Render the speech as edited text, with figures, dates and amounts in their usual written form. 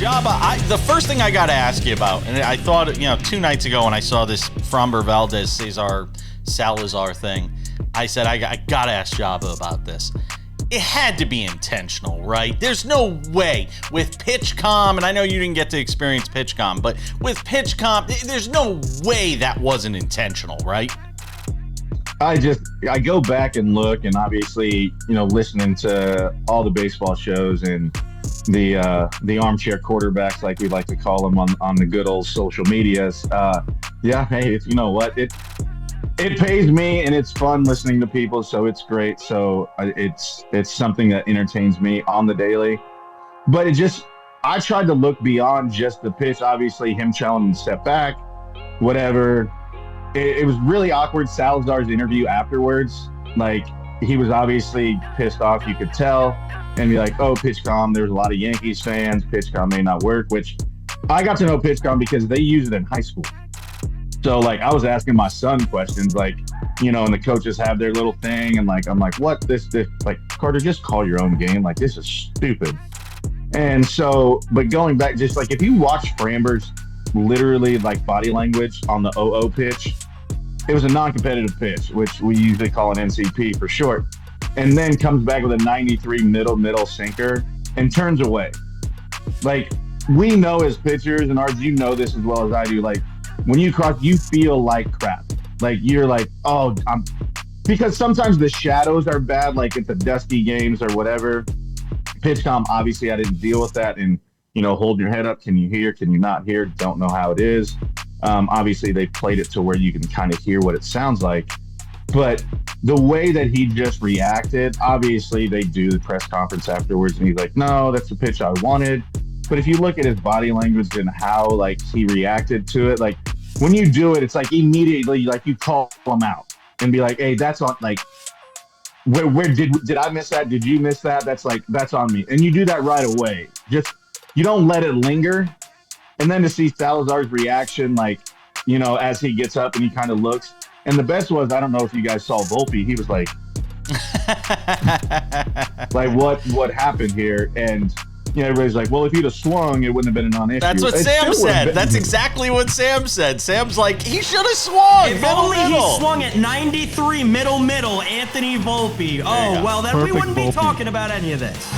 Joba, the first thing I got to ask you about, and I thought, 2 nights ago when I saw this Framber Valdez, Cesar Salazar thing, I said, I got to ask Joba about this. It had to be intentional, right? There's no way with PitchCom, and I know you didn't get to experience PitchCom, but with PitchCom, there's no way that wasn't intentional, right? I go back and look, and obviously, listening to all the baseball shows and the armchair quarterbacks, like we like to call them on the good old social medias. Hey, you know what? It pays me, and it's fun listening to people, so it's great. So it's something that entertains me on the daily. But I tried to look beyond just the pitch. Obviously, him telling him to step back, whatever. It was really awkward, Salazar's interview afterwards. Like, he was obviously pissed off, you could tell, and be like, oh, PitchCom, there's a lot of Yankees fans, PitchCom may not work, which I got to know PitchCom because they use it in high school. So, like, I was asking my son questions, like, and the coaches have their little thing, and, like, I'm like, what, this, like, Carter, just call your own game. Like, this is stupid. And so, but going back, just, like, if you watch Framber's literally, like, body language on the 0-0 pitch, it was a non-competitive pitch, which we usually call an NCP for short, and then comes back with a 93 middle sinker and turns away. Like, we know as pitchers, and Ards, you know this as well as I do, like, when you cross, you feel like crap. Like, you're like, oh, because sometimes the shadows are bad, like at the dusty games or whatever. PitchCom, obviously, I didn't deal with that. And, hold your head up. Can you hear? Can you not hear? Don't know how it is. Obviously, they played it to where you can kind of hear what it sounds like. But the way that he just reacted, obviously, they do the press conference afterwards, and he's like, no, that's the pitch I wanted. But if you look at his body language and how, like, he reacted to it, like, when you do it, it's like immediately, like, you call him out and be like, hey, that's on, like, where did I miss that? Did you miss that? That's on me. And you do that right away. Just, you don't let it linger. And then to see Salazar's reaction, like, as he gets up and he kind of looks. And the best was, I don't know if you guys saw Volpe. He was like, like, what happened here? And, everybody's like, well, if he'd have swung, it wouldn't have been a non-issue. That's what Sam said. That's exactly what Sam said. Sam's like, he should have swung. If only he swung at 93 middle, Anthony Volpe. Oh, well, then we wouldn't be talking about any of this.